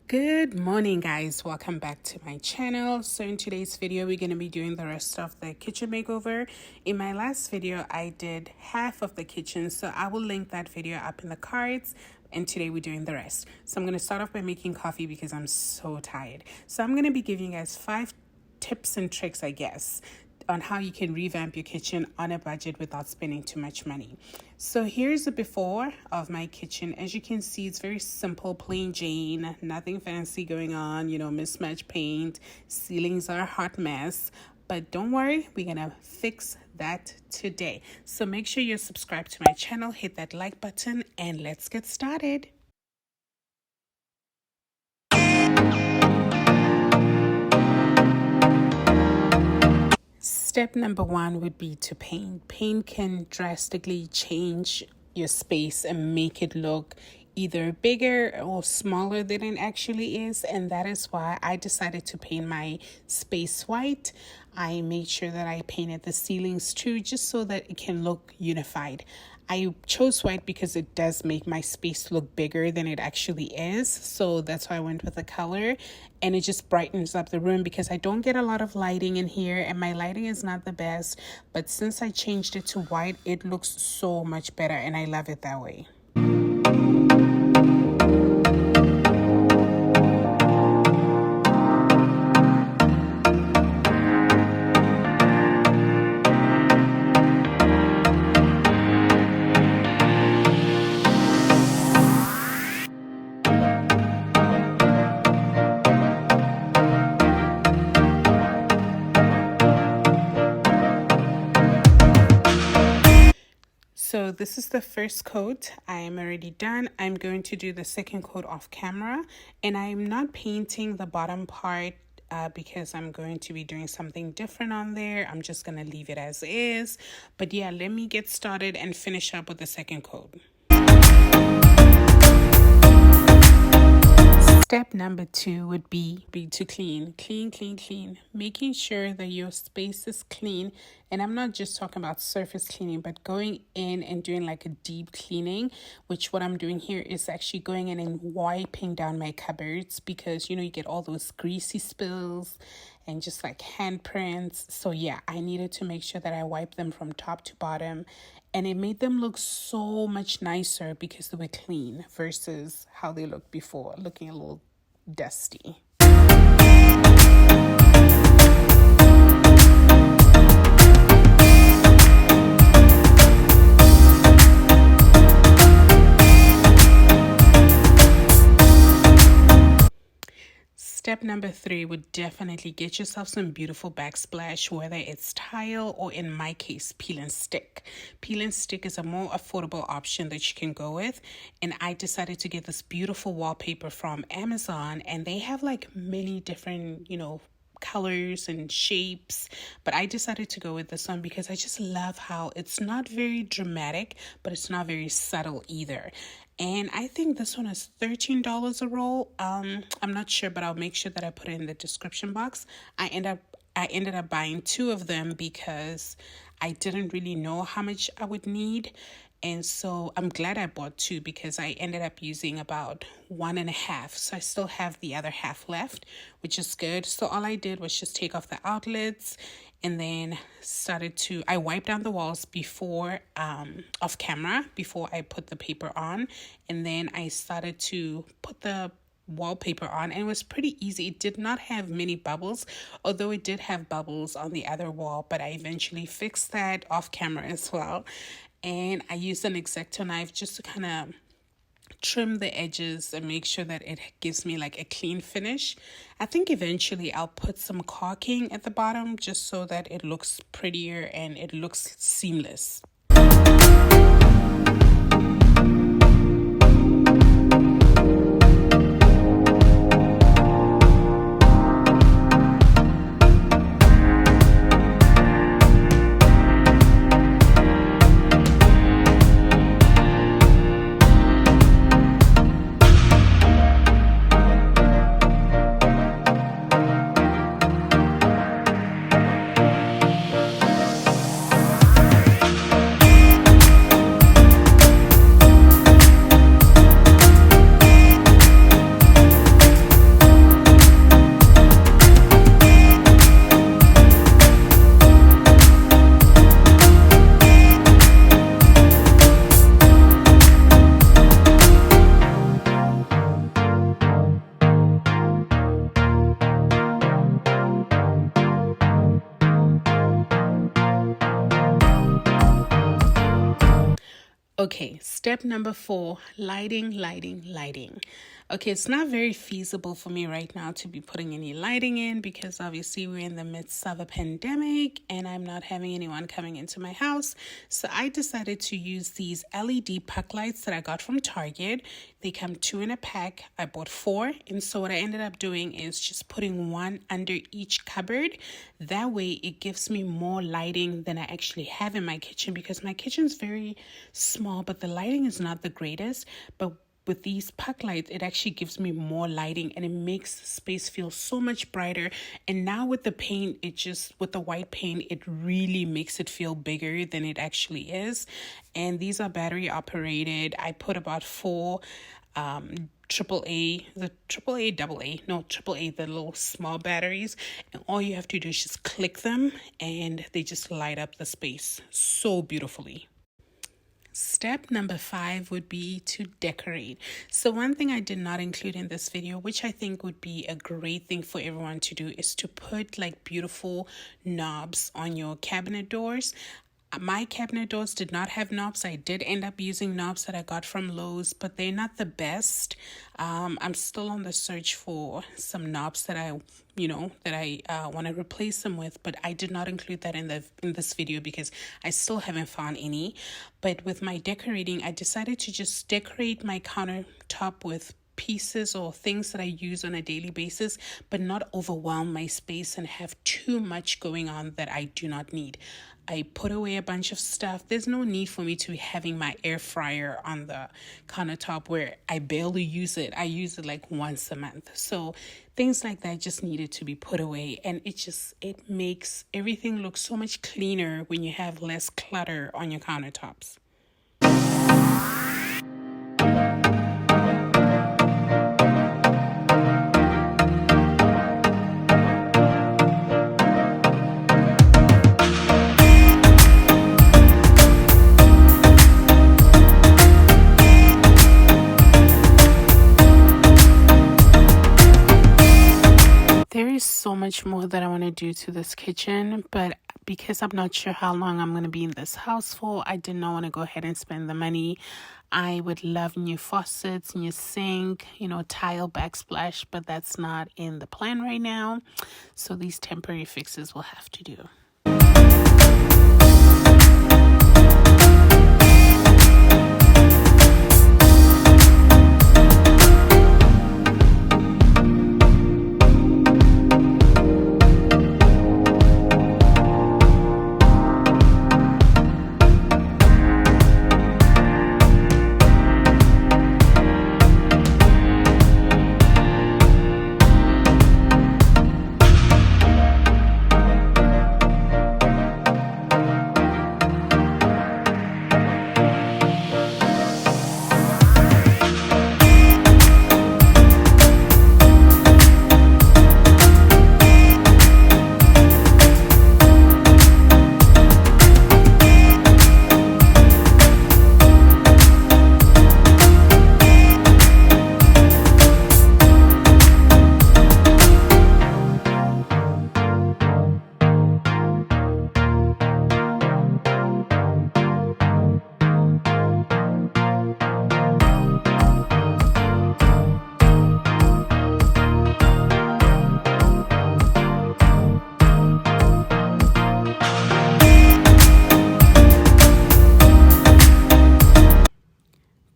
Good morning, guys. Welcome back to my channel. So in today's video we're going to be doing the rest of the kitchen makeover. In my last video I did half of the kitchen, so I will link that video up in the cards, and today we're doing the rest. So I'm going to start off by making coffee because I'm so tired. So I'm going to be giving you guys 5 tips and tricks, I guess, on how you can revamp your kitchen on a budget without spending too much money. So here's the before of my kitchen. As you can see, it's very simple, plain Jane, nothing fancy going on, mismatched paint, ceilings are a hot mess. But don't worry, we're gonna fix that today. So make sure you're subscribed to my channel, hit that like button, and let's get started. Step number 1 would be to paint. Paint can drastically change your space and make it look either bigger or smaller than it actually is, and that is why I decided to paint my space white. I made sure that I painted the ceilings too, just so that it can look unified. I chose white because it does make my space look bigger than it actually is. So that's why I went with the color, and it just brightens up the room because I don't get a lot of lighting in here and my lighting is not the best. But since I changed it to white, it looks so much better and I love it that way. So this is the first coat. I am already done. I'm going to do the second coat off camera, and I'm not painting the bottom part because I'm going to be doing something different on there. I'm just going to leave it as is. But yeah, let me get started and finish up with the second coat. Step number 2 would be to clean. Making sure that your space is clean. And I'm not just talking about surface cleaning, but going in and doing like a deep cleaning, which what I'm doing here is actually going in and wiping down my cupboards because, you get all those greasy spills and just like handprints. So yeah, I needed to make sure that I wipe them from top to bottom. And it made them look so much nicer because they were clean versus how they looked before, looking a little dusty. Step number 3 would definitely get yourself some beautiful backsplash, whether it's tile or, in my case, peel and stick. Peel and stick is a more affordable option that you can go with, and I decided to get this beautiful wallpaper from Amazon, and they have like many different, colors and shapes, but I decided to go with this one because I just love how it's not very dramatic, but it's not very subtle either. And I think this one is $13 a roll. I'm not sure, but I'll make sure that I put it in the description box. I ended up buying 2 of them because I didn't really know how much I would need. And so I'm glad I bought 2 because I ended up using about 1.5. So I still have the other half left, which is good. So all I did was just take off the outlets and then I wiped down the walls before off camera before I put the paper on. And then I started to put the wallpaper on, and it was pretty easy. It did not have many bubbles, although it did have bubbles on the other wall, but I eventually fixed that off camera as well. And I used an X-Acto knife just to kind of trim the edges and make sure that it gives me like a clean finish. I think eventually I'll put some caulking at the bottom just so that it looks prettier and it looks seamless. Okay, step number 4, lighting. Okay, it's not very feasible for me right now to be putting any lighting in because obviously we're in the midst of a pandemic and I'm not having anyone coming into my house. So I decided to use these LED puck lights that I got from Target. They come 2 in a pack. I bought 4. And so what I ended up doing is just putting 1 under each cupboard. That way it gives me more lighting than I actually have in my kitchen because my kitchen's very small, but the lighting is not the greatest. But with these puck lights, it actually gives me more lighting and it makes the space feel so much brighter. And now with the paint, with the white paint, it really makes it feel bigger than it actually is. And these are battery operated. I put about 4 AAA, the little small batteries. And all you have to do is just click them and they just light up the space so beautifully. Step number 5 would be to decorate. So one thing I did not include in this video, which I think would be a great thing for everyone to do, is to put like beautiful knobs on your cabinet doors. My cabinet doors did not have knobs. I did end up using knobs that I got from Lowe's, but they're not the best. I'm still on the search for some knobs that I want to replace them with, but I did not include that in this video because I still haven't found any. But with my decorating, I decided to just decorate my countertop with pieces or things that I use on a daily basis, but not overwhelm my space and have too much going on that I do not need. I put away a bunch of stuff. There's no need for me to be having my air fryer on the countertop where I barely use it. I use it like once a month. So things like that just needed to be put away. And it makes everything look so much cleaner when you have less clutter on your countertops. So much more that I want to do to this kitchen, but because I'm not sure how long I'm going to be in this house for, I did not want to go ahead and spend the money. I would love new faucets, new sink, tile backsplash, but that's not in the plan right now. So these temporary fixes will have to do.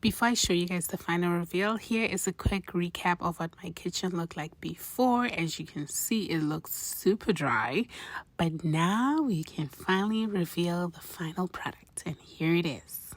Before I show you guys the final reveal, here is a quick recap of what my kitchen looked like before. As you can see, it looks super dry, but now we can finally reveal the final product, and here it is.